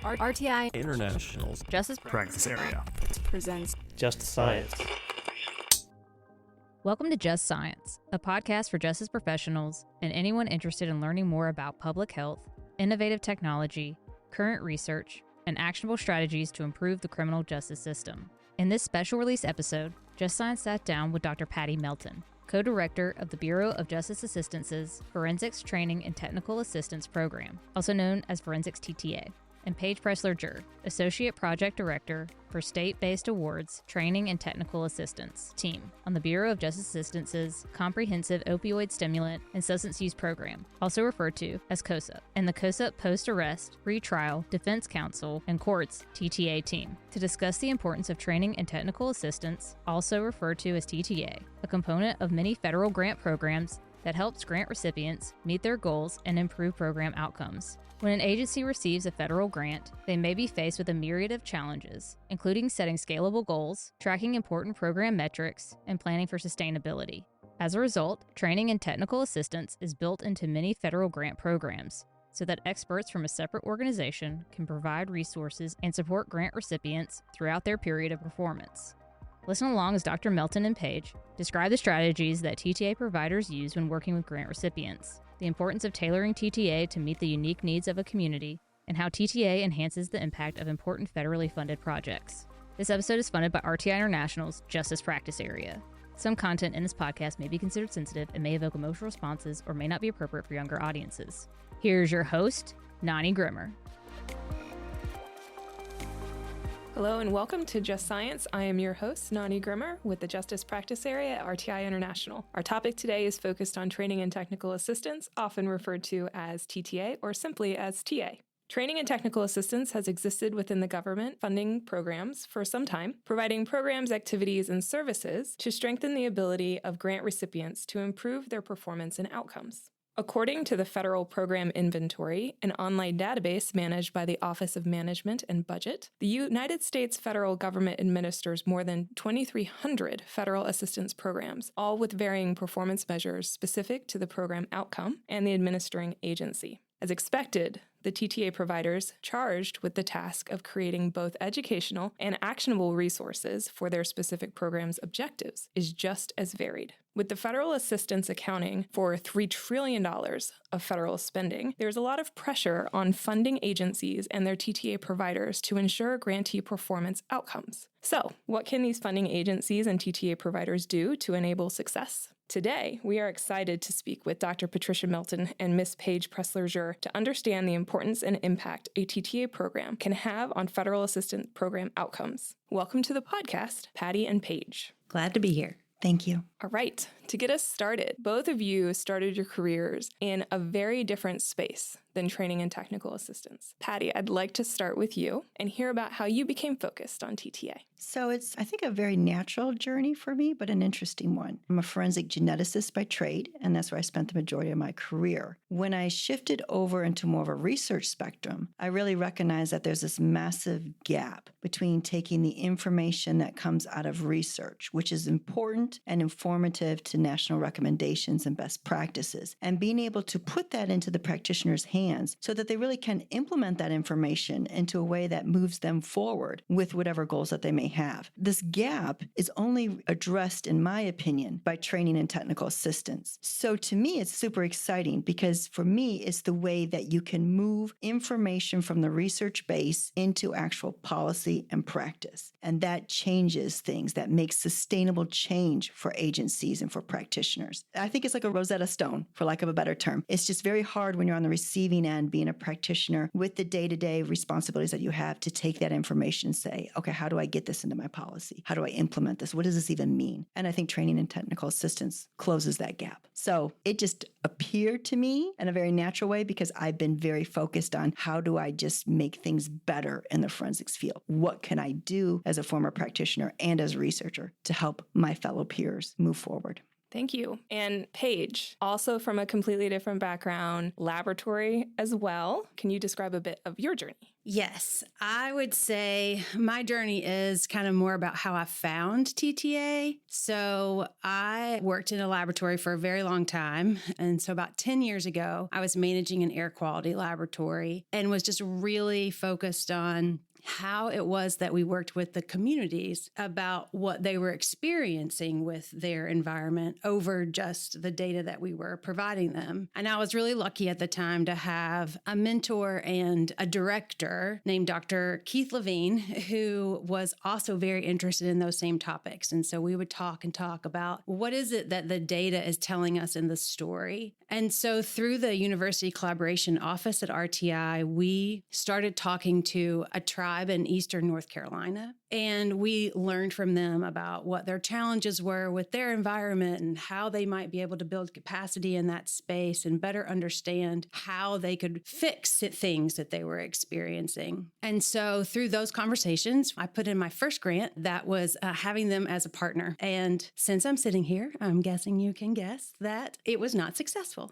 RTI International's Justice Practice Area presents Just Science. Welcome to Just Science, a podcast for justice professionals and anyone interested in learning more about public health, innovative technology, current research, and actionable strategies to improve the criminal justice system. In this special release episode, Just Science sat down with Dr. Pattie Melton, co-director of the Bureau of Justice Assistance's Forensics Training and Technical Assistance Program, also known as Forensics TTA, and Paige Presler-Jur, Associate Project Director for State-based Awards Training and Technical Assistance team on the Bureau of Justice Assistance's Comprehensive Opioid Stimulant and Substance Use Program, also referred to as COSSUP, and the COSSUP Post-arrest, Pretrial, Defense Counsel, and Courts TTA team, to discuss the importance of training and technical assistance, also referred to as TTA, a component of many federal grant programs that helps grant recipients meet their goals and improve program outcomes. When an agency receives a federal grant, they may be faced with a myriad of challenges, including setting scalable goals, tracking important program metrics, and planning for sustainability. As a result, training and technical assistance is built into many federal grant programs, so that experts from a separate organization can provide resources and support grant recipients throughout their period of performance. Listen along as Dr. Melton and Paige describe the strategies that TTA providers use when working with grant recipients, the importance of tailoring TTA to meet the unique needs of a community, and how TTA enhances the impact of important federally funded projects. This episode is funded by RTI International's Justice Practice Area. Some content in this podcast may be considered sensitive and may evoke emotional responses or may not be appropriate for younger audiences. Here's your host, Nani Grimmer. Hello and welcome to Just Science. I am your host, Nani Grimmer, with the Justice Practice Area at RTI International. Our topic today is focused on training and technical assistance, often referred to as TTA or simply as TA. Training and technical assistance has existed within the government funding programs for some time, providing programs, activities, and services to strengthen the ability of grant recipients to improve their performance and outcomes. According to the Federal Program Inventory, an online database managed by the Office of Management and Budget, the United States federal government administers more than 2,300 federal assistance programs, all with varying performance measures specific to the program outcome and the administering agency. As expected, the TTA providers charged with the task of creating both educational and actionable resources for their specific program's objectives is just as varied. With the federal assistance accounting for $3 trillion of federal spending, there's a lot of pressure on funding agencies and their TTA providers to ensure grantee performance outcomes. So, what can these funding agencies and TTA providers do to enable success? Today, we are excited to speak with Dr. Patricia Melton and Ms. Paige Presler-Jur to understand the importance and impact a TTA program can have on federal assistance program outcomes. Welcome to the podcast, Pattie and Paige. Glad to be here. Thank you. All right, to get us started, both of you started your careers in a very different space than training and technical assistance. Pattie, I'd like to start with you and hear about how you became focused on TTA. So it's, I think, a very natural journey for me, but an interesting one. I'm a forensic geneticist by trade, and that's where I spent the majority of my career. When I shifted over into more of a research spectrum, I really recognized that there's this massive gap between taking the information that comes out of research, which is important and informative to national recommendations and best practices, and being able to put that into the practitioner's hands so that they really can implement that information into a way that moves them forward with whatever goals that they may have. This gap is only addressed, in my opinion, by training and technical assistance. So to me, it's super exciting because for me, it's the way that you can move information from the research base into actual policy and practice. And that changes things, that makes sustainable change for agencies and for practitioners. I think it's like a Rosetta Stone, for lack of a better term. It's just very hard when you're on the receiving end, being a practitioner with the day-to-day responsibilities that you have to take that information and say, okay, how do I get this into my policy? How do I implement this? What does this even mean? And I think training and technical assistance closes that gap. So it just appeared to me in a very natural way because I've been very focused on how do I just make things better in the forensics field? What can I do as a former practitioner and as a researcher to help my fellow peers move forward? Thank you. And Paige, also from a completely different background, laboratory as well. Can you describe a bit of your journey? Yes, I would say my journey is kind of more about how I found TTA. So I worked in a laboratory for a very long time. And so about 10 years ago, I was managing an air quality laboratory and was just really focused on how it was that we worked with the communities about what they were experiencing with their environment over just the data that we were providing them. And I was really lucky at the time to have a mentor and a director named Dr. Keith Levine, who was also very interested in those same topics. And so we would talk about what is it that the data is telling us in the story. And so through the University Collaboration Office at RTI, we started talking to a tribe in Eastern North Carolina. And we learned from them about what their challenges were with their environment and how they might be able to build capacity in that space and better understand how they could fix things that they were experiencing. And so through those conversations, I put in my first grant that was having them as a partner. And since I'm sitting here, I'm guessing you can guess that it was not successful.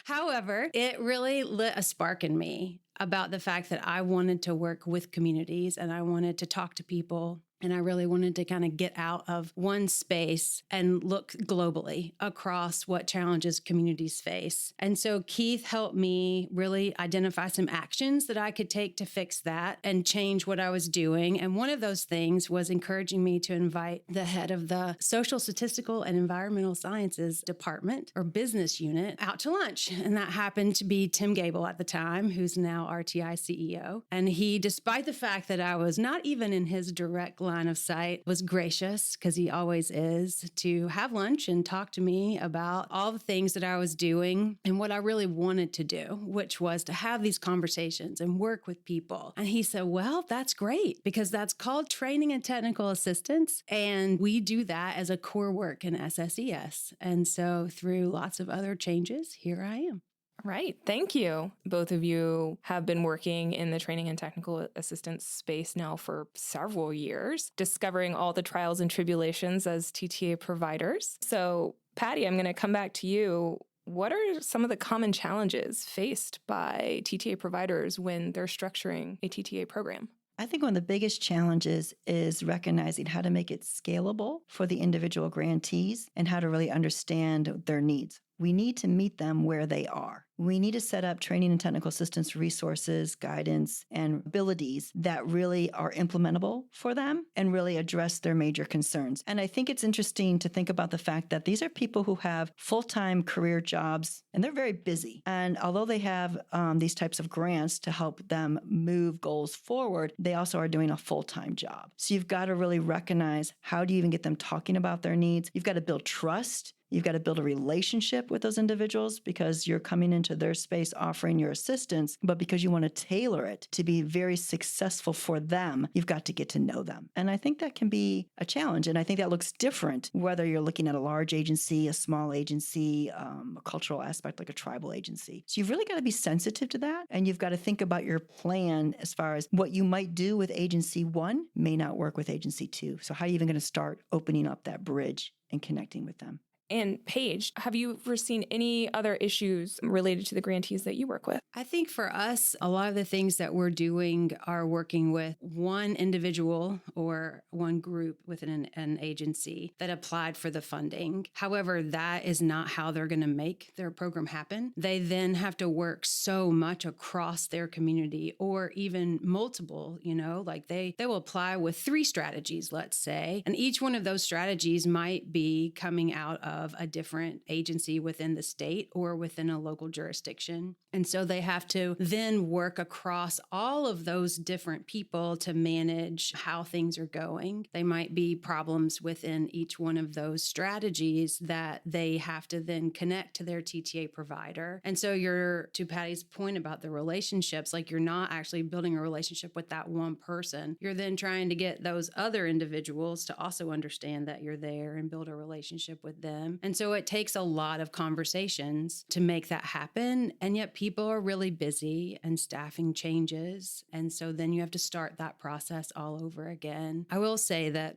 However, it really lit a spark in me about the fact that I wanted to work with communities and I wanted to talk to people. And I really wanted to kind of get out of one space and look globally across what challenges communities face. And so Keith helped me really identify some actions that I could take to fix that and change what I was doing. And one of those things was encouraging me to invite the head of the Social, Statistical, and Environmental Sciences Department or business unit out to lunch. And that happened to be Tim Gable at the time, who's now RTI CEO. And he, despite the fact that I was not even in his direct line of sight, was gracious, because he always is, to have lunch and talk to me about all the things that I was doing and what I really wanted to do, which was to have these conversations and work with people. And he said, well, that's great, because that's called training and technical assistance. And we do that as a core work in SSES. And so through lots of other changes, here I am. Right. Thank you. Both of you have been working in the training and technical assistance space now for several years, discovering all the trials and tribulations as TTA providers. So, Pattie, I'm going to come back to you. What are some of the common challenges faced by TTA providers when they're structuring a TTA program? I think one of the biggest challenges is recognizing how to make it scalable for the individual grantees and how to really understand their needs. We need to meet them where they are. We need to set up training and technical assistance resources, guidance, and abilities that really are implementable for them and really address their major concerns. And I think it's interesting to think about the fact that these are people who have full-time career jobs and they're very busy. And although they have these types of grants to help them move goals forward, they also are doing a full-time job. So you've got to really recognize, how do you even get them talking about their needs? You've got to build trust. You've got to build a relationship with those individuals, because you're coming into their space offering your assistance, but because you want to tailor it to be very successful for them, you've got to get to know them. And I think that can be a challenge. And I think that looks different whether you're looking at a large agency, a small agency, a cultural aspect like a tribal agency. So you've really got to be sensitive to that. And you've got to think about your plan as far as what you might do with agency 1 may not work with agency 2. So how are you even going to start opening up that bridge and connecting with them? And Paige, have you ever seen any other issues related to the grantees that you work with? I think for us, a lot of the things that we're doing are working with one individual or one group within an agency that applied for the funding. However, that is not how they're going to make their program happen. They then have to work so much across their community, or even multiple, like they will apply with 3 strategies, let's say, and each one of those strategies might be coming out of a different agency within the state or within a local jurisdiction. And so they have to then work across all of those different people to manage how things are going. They might be problems within each one of those strategies that they have to then connect to their TTA provider. And so to Pattie's point about the relationships, like you're not actually building a relationship with that one person. You're then trying to get those other individuals to also understand that you're there and build a relationship with them. time. And so it takes a lot of conversations to make that happen. And yet people are really busy and staffing changes. And so then you have to start that process all over again. I will say that,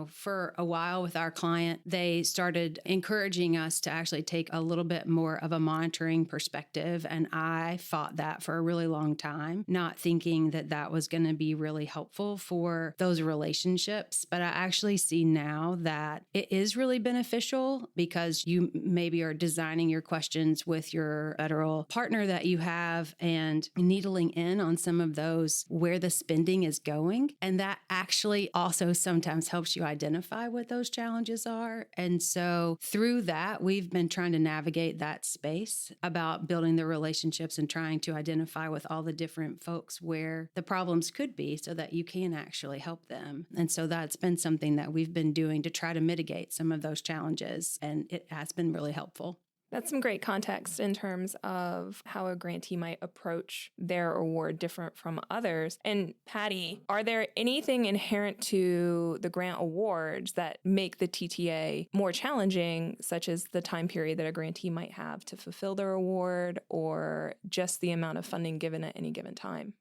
for a while with our client, they started encouraging us to actually take a little bit more of a monitoring perspective. And I fought that for a really long time, not thinking that that was going to be really helpful for those relationships. But I actually see now that it is really beneficial because you maybe are designing your questions with your federal partner that you have and needling in on some of those where the spending is going. And that actually also sometimes helps you identify what those challenges are. And so through that, we've been trying to navigate that space about building the relationships and trying to identify with all the different folks where the problems could be so that you can actually help them. And so that's been something that we've been doing to try to mitigate some of those challenges. And it has been really helpful. That's some great context in terms of how a grantee might approach their award different from others. And Pattie, are there anything inherent to the grant awards that make the TTA more challenging, such as the time period that a grantee might have to fulfill their award or just the amount of funding given at any given time?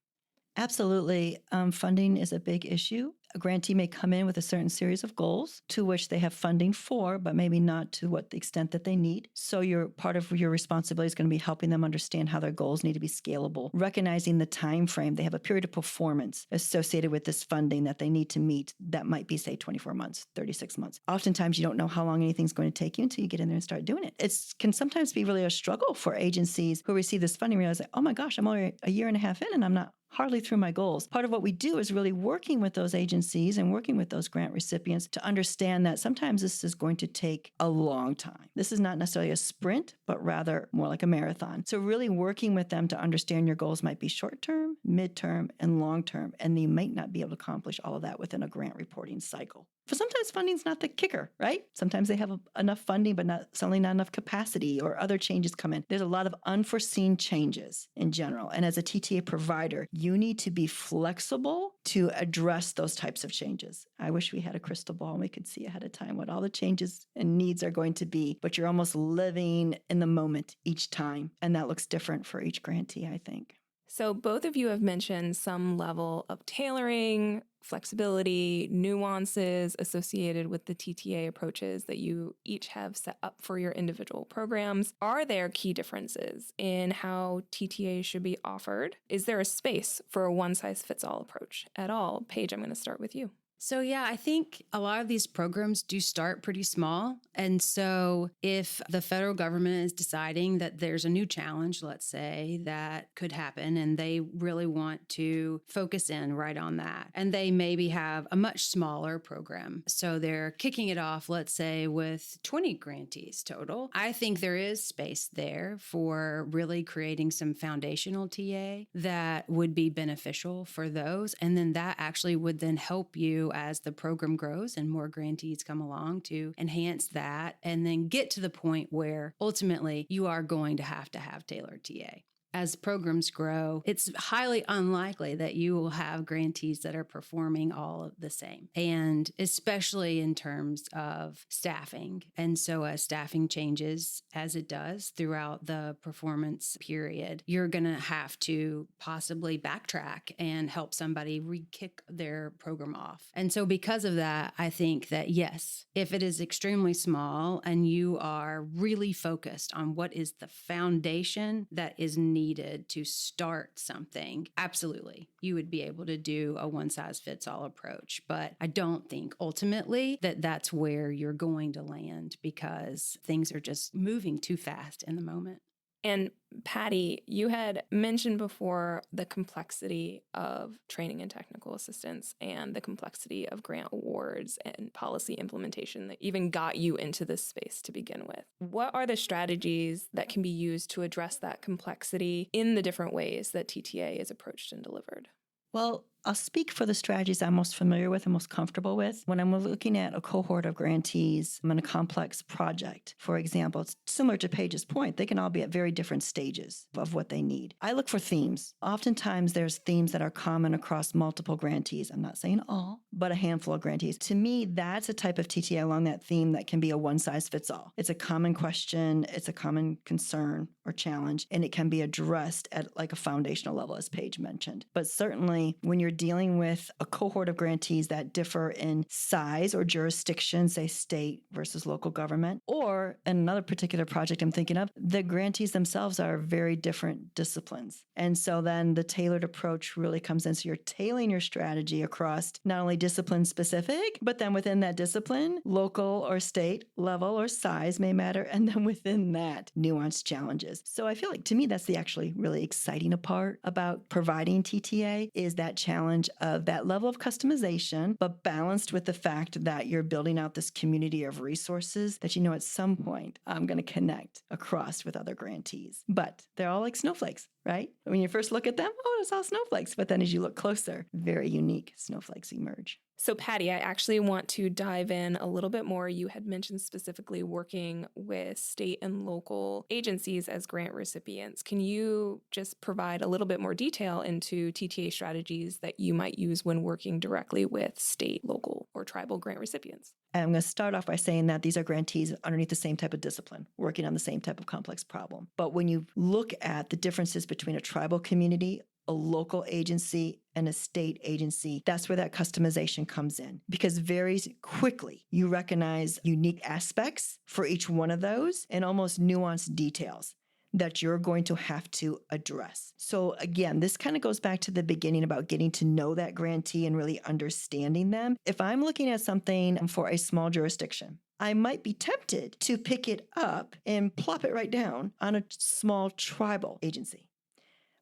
Absolutely. Funding is a big issue. A grantee may come in with a certain series of goals to which they have funding for, but maybe not to what the extent that they need. So part of your responsibility is going to be helping them understand how their goals need to be scalable, recognizing the time frame. They have a period of performance associated with this funding that they need to meet. That might be, say, 24 months, 36 months. Oftentimes, you don't know how long anything's going to take you until you get in there and start doing it. It can sometimes be really a struggle for agencies who receive this funding, realize, oh my gosh, I'm only a year and a half in and I'm not hardly through my goals. Part of what we do is really working with those agencies and working with those grant recipients to understand that sometimes this is going to take a long time. This is not necessarily a sprint, but rather more like a marathon. So really working with them to understand your goals might be short-term, mid-term, and long-term, and you might not be able to accomplish all of that within a grant reporting cycle. But sometimes funding's not the kicker, right? Sometimes they have enough funding, but suddenly not enough capacity or other changes come in. There's a lot of unforeseen changes in general. And as a TTA provider, you need to be flexible to address those types of changes. I wish we had a crystal ball and we could see ahead of time what all the changes and needs are going to be, but you're almost living in the moment each time. And that looks different for each grantee, I think. So both of you have mentioned some level of tailoring, flexibility, nuances associated with the TTA approaches that you each have set up for your individual programs. Are there key differences in how TTA should be offered? Is there a space for a one-size-fits-all approach at all? Paige, I'm going to start with you. So, yeah, I think a lot of these programs do start pretty small. And so if the federal government is deciding that there's a new challenge, let's say, that could happen, and they really want to focus in right on that, and they maybe have a much smaller program. So they're kicking it off, let's say, with 20 grantees total. I think there is space there for really creating some foundational TA that would be beneficial for those. And then that actually would then help you as the program grows and more grantees come along to enhance that and then get to the point where ultimately you are going to have tailored TA. As programs grow, it's highly unlikely that you will have grantees that are performing all of the same, and especially in terms of staffing. And so as staffing changes, as it does throughout the performance period, you're going to have to possibly backtrack and help somebody re-kick their program off. And so because of that, I think that yes, if it is extremely small and you are really focused on what is the foundation that is needed to start something, absolutely, you would be able to do a one-size-fits-all approach. But I don't think ultimately that that's where you're going to land because things are just moving too fast in the moment. And Pattie, you had mentioned before the complexity of training and technical assistance and the complexity of grant awards and policy implementation that even got you into this space to begin with. What are the strategies that can be used to address that complexity in the different ways that TTA is approached and delivered? Well, I'll speak for the strategies I'm most familiar with and most comfortable with. When I'm looking at a cohort of grantees in a complex project, for example, it's similar to Paige's point, they can all be at very different stages of what they need. I look for themes. Oftentimes there's themes that are common across multiple grantees. I'm not saying all, but a handful of grantees. To me, that's a type of TTA along that theme that can be a one-size-fits-all. It's a common question, it's a common concern or challenge, and it can be addressed at like a foundational level, as Paige mentioned. But certainly when you're dealing with a cohort of grantees that differ in size or jurisdiction, say state versus local government, or in another particular project I'm thinking of, the grantees themselves are very different disciplines. And so then the tailored approach really comes in. So you're tailoring your strategy across not only discipline specific, but then within that discipline, local or state level or size may matter. And then within that, nuanced challenges. So I feel like to me, that's the actually really exciting part about providing TTA is that challenge of that level of customization, but balanced with the fact that you're building out this community of resources that, at some point I'm going to connect across with other grantees. But they're all like snowflakes, right? When you first look at them, oh, it's all snowflakes. But then as you look closer, very unique snowflakes emerge. So Pattie, I actually want to dive in a little bit more. You had mentioned specifically working with state and local agencies as grant recipients. Can you just provide a little bit more detail into TTA strategies that you might use when working directly with state, local, or tribal grant recipients? And I'm going to start off by saying that these are grantees underneath the same type of discipline, working on the same type of complex problem. But when you look at the differences between a tribal community, a local agency, and a state agency, that's where that customization comes in. Because very quickly, you recognize unique aspects for each one of those and almost nuanced details that you're going to have to address. So again, this kind of goes back to the beginning about getting to know that grantee and really understanding them. If I'm looking at something for a small jurisdiction, I might be tempted to pick it up and plop it right down on a small tribal agency.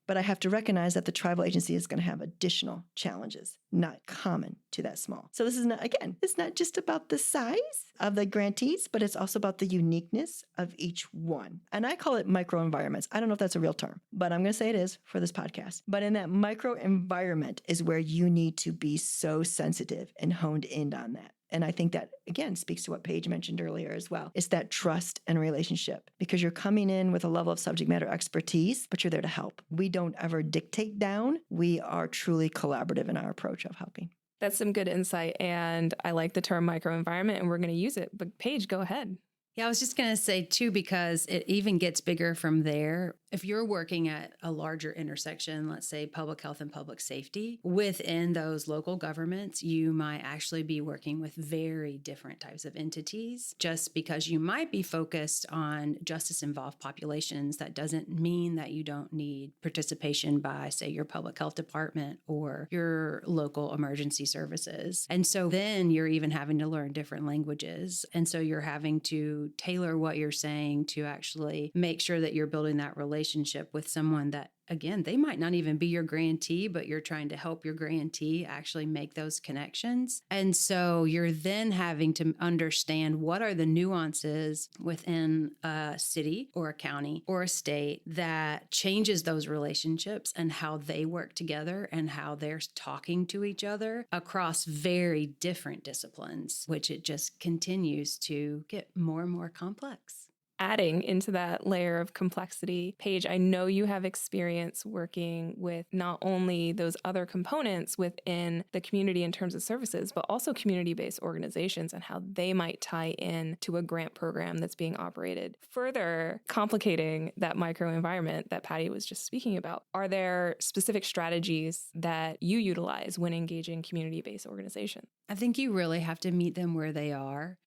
But I have to recognize that the tribal agency is going to have additional challenges, not common to that small. So this is not, again, it's not just about the size of the grantees, but it's also about the uniqueness of each one. And I call it microenvironments. I don't know if that's a real term, but I'm going to say it is for this podcast. But in that microenvironment is where you need to be so sensitive and honed in on that. And I think that, again, speaks to what Paige mentioned earlier as well. It's that trust and relationship because you're coming in with a level of subject matter expertise, but you're there to help. We don't ever dictate down. We are truly collaborative in our approach of helping. That's some good insight. And I like the term microenvironment, and we're going to use it. But Paige, go ahead. Yeah, I was just going to say, too, because it even gets bigger from there. If you're working at a larger intersection, let's say public health and public safety, within those local governments, you might actually be working with very different types of entities. Just because you might be focused on justice-involved populations, that doesn't mean that you don't need participation by, say, your public health department or your local emergency services. And so then you're even having to learn different languages. And so you're having to tailor what you're saying to actually make sure that you're building that relationship with someone that, again, they might not even be your grantee, but you're trying to help your grantee actually make those connections. And so you're then having to understand what are the nuances within a city or a county or a state that changes those relationships and how they work together and how they're talking to each other across very different disciplines, which it just continues to get more and more complex. Adding into that layer of complexity, Paige, I know you have experience working with not only those other components within the community in terms of services, but also community-based organizations and how they might tie in to a grant program that's being operated. Further complicating that microenvironment that Pattie was just speaking about, are there specific strategies that you utilize when engaging community-based organizations? I think you really have to meet them where they are,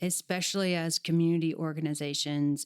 especially as community organizations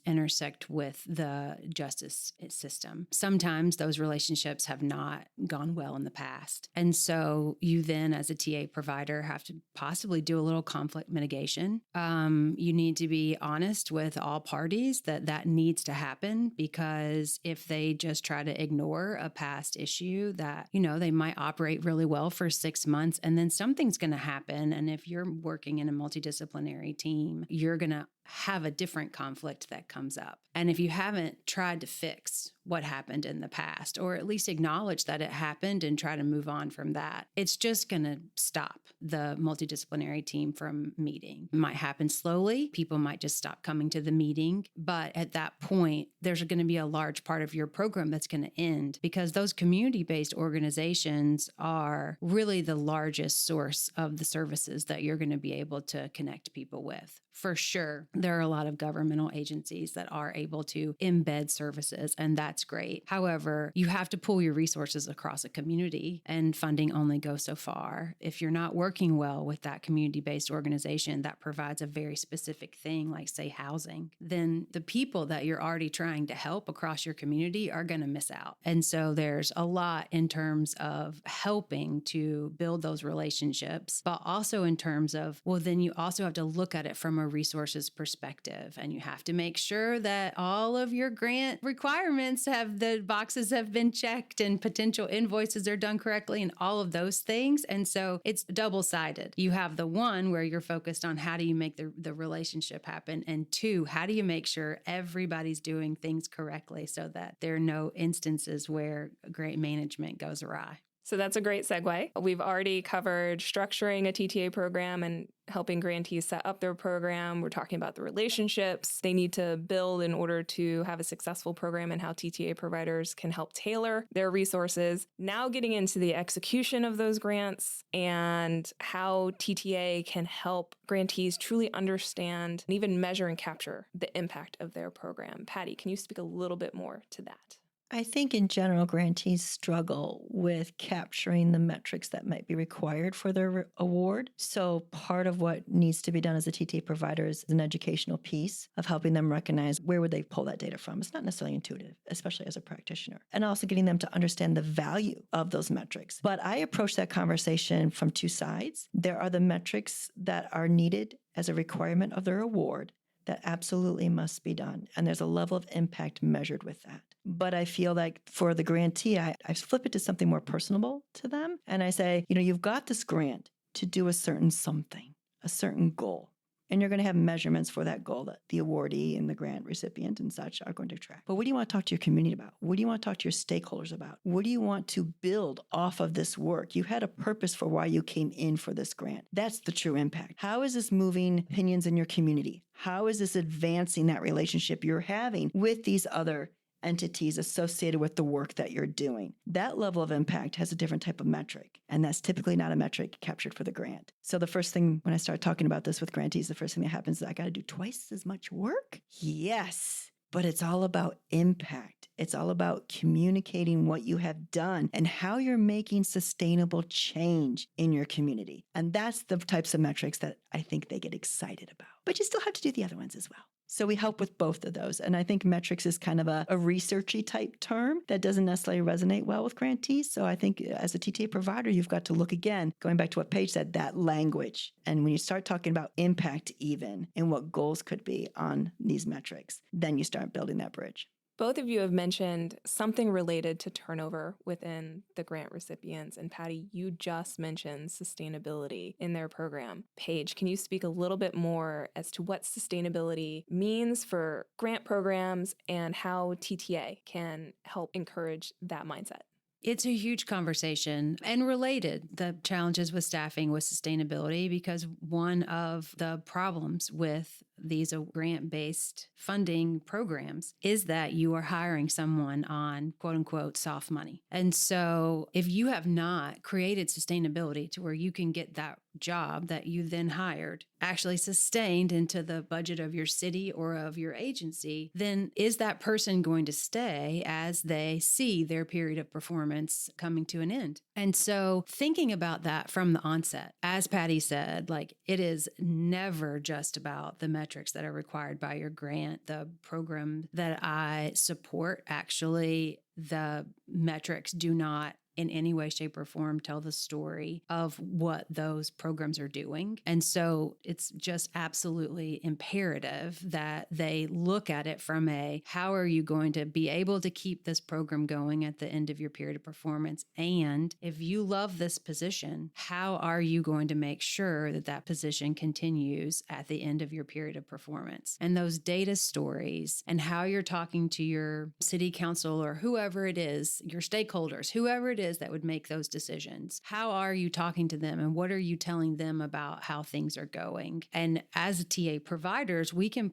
intersect with the justice system. Sometimes those relationships have not gone well in the past. And so you then, as a TA provider, have to possibly do a little conflict mitigation. You need to be honest with all parties that needs to happen, because if they just try to ignore a past issue that, they might operate really well for 6 months and then something's going to happen. And if you're working in a multidisciplinary team, you're going to have a different conflict that comes up. And if you haven't tried to fix what happened in the past, or at least acknowledge that it happened and try to move on from that, it's just going to stop the multidisciplinary team from meeting. It might happen slowly. People might just stop coming to the meeting. But at that point, there's going to be a large part of your program that's going to end, because those community-based organizations are really the largest source of the services that you're going to be able to connect people with. For sure, there are a lot of governmental agencies that are able to embed services, and that's great. However, you have to pool your resources across a community, and funding only goes so far. If you're not working well with that community-based organization that provides a very specific thing, like say housing, then the people that you're already trying to help across your community are going to miss out. And so there's a lot in terms of helping to build those relationships, but also in terms of, well, then you also have to look at it from a resources perspective, and you have to make sure that all of your grant requirements the boxes have been checked and potential invoices are done correctly and all of those things. And so it's double-sided. You have the one where you're focused on how do you make the relationship happen, and two, how do you make sure everybody's doing things correctly so that there are no instances where grant management goes awry. So that's a great segue. We've already covered structuring a TTA program and helping grantees set up their program. We're talking about the relationships they need to build in order to have a successful program, and how TTA providers can help tailor their resources. Now getting into the execution of those grants and how TTA can help grantees truly understand and even measure and capture the impact of their program. Pattie, can you speak a little bit more to that? I think in general, grantees struggle with capturing the metrics that might be required for their award. So part of what needs to be done as a TTA provider is an educational piece of helping them recognize where would they pull that data from. It's not necessarily intuitive, especially as a practitioner, and also getting them to understand the value of those metrics. But I approach that conversation from two sides. There are the metrics that are needed as a requirement of their award that absolutely must be done. And there's a level of impact measured with that. But I feel like for the grantee, I flip it to something more personable to them. And I say, you've got this grant to do a certain something, a certain goal. And you're going to have measurements for that goal that the awardee and the grant recipient and such are going to track. But what do you want to talk to your community about? What do you want to talk to your stakeholders about? What do you want to build off of this work? You had a purpose for why you came in for this grant. That's the true impact. How is this moving opinions in your community? How is this advancing that relationship you're having with these other entities associated with the work that you're doing? That level of impact has a different type of metric, and that's typically not a metric captured for the grant. So the first thing when I start talking about this with grantees, the first thing that happens is I got to do twice as much work? Yes, but it's all about impact. It's all about communicating what you have done and how you're making sustainable change in your community. And that's the types of metrics that I think they get excited about. But you still have to do the other ones as well. So we help with both of those. And I think metrics is kind of a researchy type term that doesn't necessarily resonate well with grantees. So I think as a TTA provider, you've got to look again, going back to what Paige said, that language. And when you start talking about impact even and what goals could be on these metrics, then you start building that bridge. Both of you have mentioned something related to turnover within the grant recipients. And Pattie, you just mentioned sustainability in their program. Paige, can you speak a little bit more as to what sustainability means for grant programs and how TTA can help encourage that mindset? It's a huge conversation and related, the challenges with staffing with sustainability, because one of the problems with these grant-based funding programs is that you are hiring someone on quote unquote soft money. And so if you have not created sustainability to where you can get that job that you then hired actually sustained into the budget of your city or of your agency, then is that person going to stay as they see their period of performance coming to an end? And so thinking about that from the onset, as Pattie said, like it is never just about the metrics that are required by your grant. The program that I support, actually, the metrics do not in any way, shape, or form tell the story of what those programs are doing. And so it's just absolutely imperative that they look at it from how are you going to be able to keep this program going at the end of your period of performance? And if you love this position, how are you going to make sure that that position continues at the end of your period of performance? And those data stories and how you're talking to your city council or whoever it is, your stakeholders, whoever it is that would make those decisions, how are you talking to them and what are you telling them about how things are going? And as TA providers, we can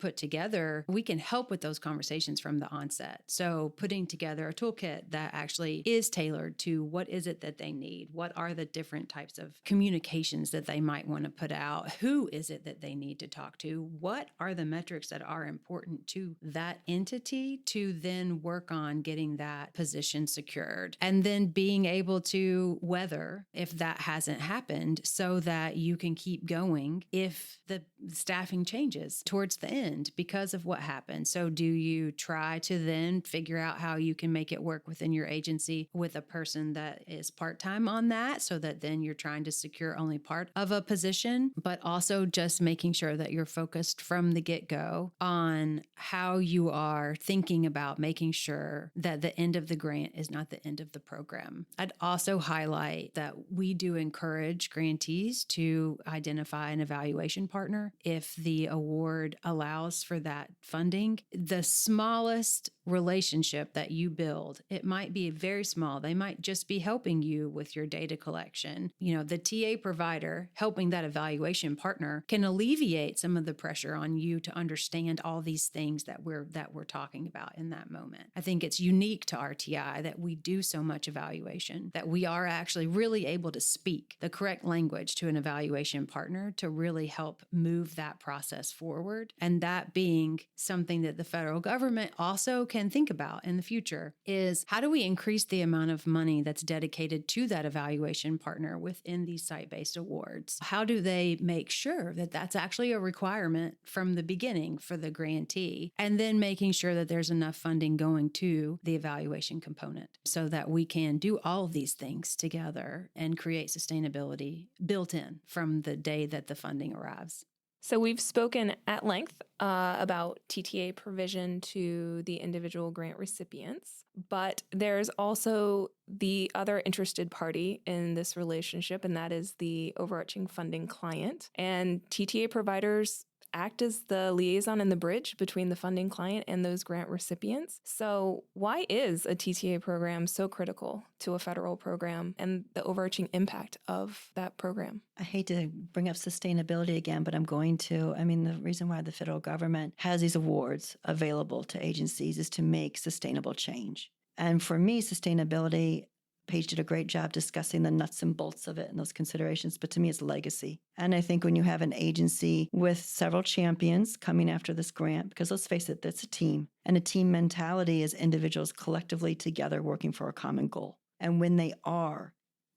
help with those conversations from the onset. So putting together a toolkit that actually is tailored to what is it that they need? What are the different types of communications that they might want to put out? Who is it that they need to talk to? What are the metrics that are important to that entity to then work on getting that position secured? And then being able to weather if that hasn't happened so that you can keep going if the staffing changes towards the end because of what happened. So do you try to then figure out how you can make it work within your agency with a person that is part-time on that so that then you're trying to secure only part of a position, but also just making sure that you're focused from the get-go on how you are thinking about making sure that the end of the grant is not the end of the program. I'd also highlight that we do encourage grantees to identify an evaluation partner if the award allows for that funding. The smallest relationship that you build, it might be very small. They might just be helping you with your data collection. The TA provider helping that evaluation partner can alleviate some of the pressure on you to understand all these things that we're talking about in that moment. I think it's unique to RTI that we do so much evaluation, that we are actually really able to speak the correct language to an evaluation partner to really help move that process forward. And that being something that the federal government also can think about in the future is how do we increase the amount of money that's dedicated to that evaluation partner within these site-based awards? How do they make sure that that's actually a requirement from the beginning for the grantee? And then making sure that there's enough funding going to the evaluation component so that we can do all of these things together and create sustainability built in from the day that the funding arrives. So we've spoken at length about TTA provision to the individual grant recipients, but there's also the other interested party in this relationship, and that is the overarching funding client. And TTA providers act as the liaison and the bridge between the funding client and those grant recipients. So why is a TTA program so critical to a federal program and the overarching impact of that program? I hate to bring up sustainability again, but I'm going to. The reason why the federal government has these awards available to agencies is to make sustainable change. And for me, sustainability, Paige did a great job discussing the nuts and bolts of it and those considerations, but to me, it's legacy. And I think when you have an agency with several champions coming after this grant, because let's face it, that's a team. And a team mentality is individuals collectively together working for a common goal. And when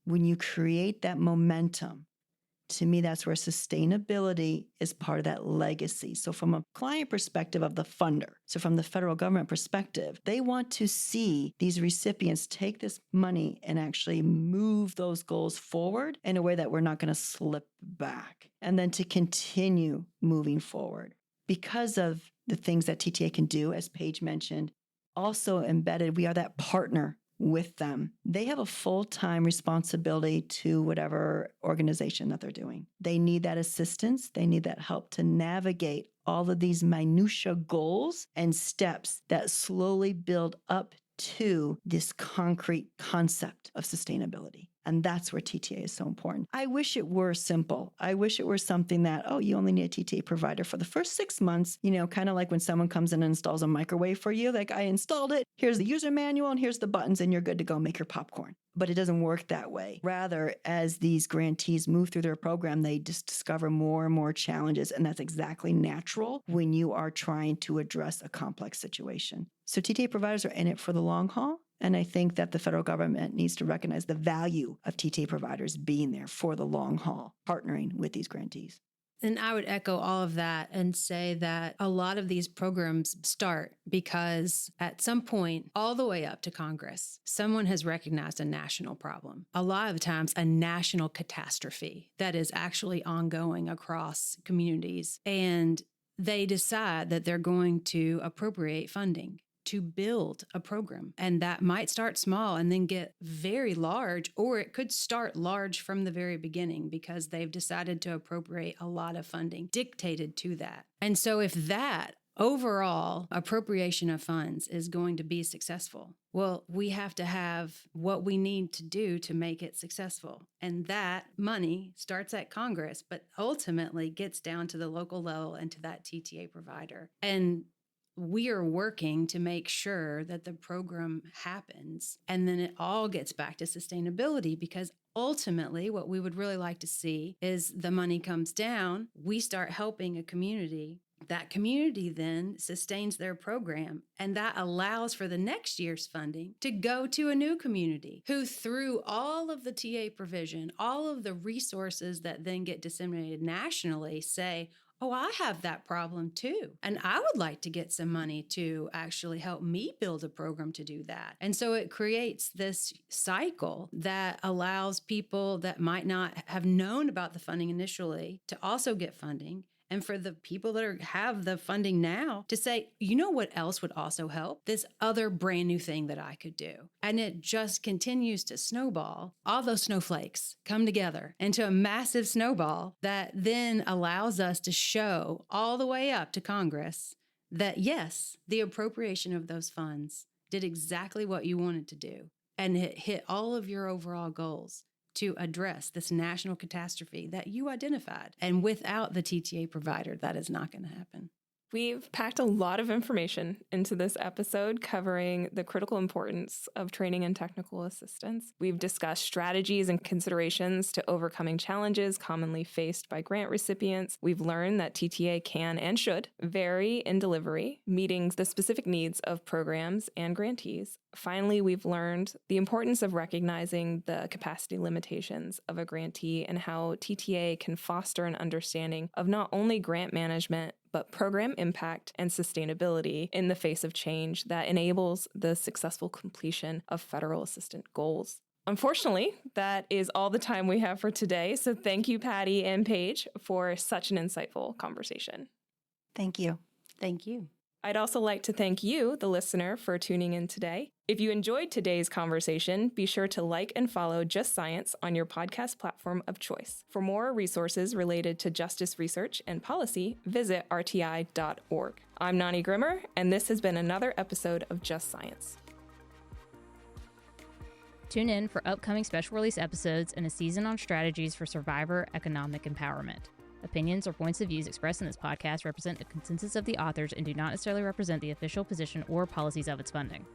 you create that momentum, to me, that's where sustainability is part of that legacy. So from a client perspective of the funder, so from the federal government perspective, they want to see these recipients take this money and actually move those goals forward in a way that we're not going to slip back, and then to continue moving forward. Because of the things that TTA can do, as Paige mentioned, also embedded, we are that partner with them. They have a full-time responsibility to whatever organization that they're doing. They need that assistance. They need that help to navigate all of these minutia goals and steps that slowly build up to this concrete concept of sustainability. And that's where TTA is so important. I wish it were simple. I wish it were something that, you only need a TTA provider for the first 6 months, kind of like when someone comes in and installs a microwave for you, like I installed it, here's the user manual and here's the buttons and you're good to go make your popcorn. But it doesn't work that way. Rather, as these grantees move through their program, they just discover more and more challenges. And that's exactly natural when you are trying to address a complex situation. So TTA providers are in it for the long haul. And I think that the federal government needs to recognize the value of TTA providers being there for the long haul, partnering with these grantees. And I would echo all of that and say that a lot of these programs start because at some point, all the way up to Congress, someone has recognized a national problem. A lot of times, a national catastrophe that is actually ongoing across communities. And they decide that they're going to appropriate funding to build a program. And that might start small and then get very large, or it could start large from the very beginning because they've decided to appropriate a lot of funding dictated to that. And so if that overall appropriation of funds is going to be successful, well, we have to have what we need to do to make it successful. And that money starts at Congress, but ultimately gets down to the local level and to that TTA provider. And we are working to make sure that the program happens, and then it all gets back to sustainability, because ultimately what we would really like to see is the money comes down, we start helping a community. That community then sustains their program, and that allows for the next year's funding to go to a new community who, through all of the TA provision, all of the resources that then get disseminated nationally, say, oh, I have that problem too. And I would like to get some money to actually help me build a program to do that. And so it creates this cycle that allows people that might not have known about the funding initially to also get funding. And for the people that have the funding now to say, you know what else would also help? This other brand new thing that I could do. And it just continues to snowball. All those snowflakes come together into a massive snowball that then allows us to show all the way up to Congress that, yes, the appropriation of those funds did exactly what you wanted to do. And it hit all of your overall goals to address this national catastrophe that you identified. And without the TTA provider, that is not going to happen. We've packed a lot of information into this episode covering the critical importance of training and technical assistance. We've discussed strategies and considerations to overcoming challenges commonly faced by grant recipients. We've learned that TTA can and should vary in delivery, meeting the specific needs of programs and grantees. Finally, we've learned the importance of recognizing the capacity limitations of a grantee and how TTA can foster an understanding of not only grant management, but program impact and sustainability in the face of change that enables the successful completion of federal assistance goals. Unfortunately, that is all the time we have for today. So thank you, Pattie and Paige, for such an insightful conversation. Thank you. Thank you. I'd also like to thank you, the listener, for tuning in today. If you enjoyed today's conversation, be sure to like and follow Just Science on your podcast platform of choice. For more resources related to justice research and policy, visit rti.org. I'm Nani Grimmer, and this has been another episode of Just Science. Tune in for upcoming special release episodes and a season on strategies for survivor economic empowerment. Opinions or points of views expressed in this podcast represent the consensus of the authors and do not necessarily represent the official position or policies of its funding.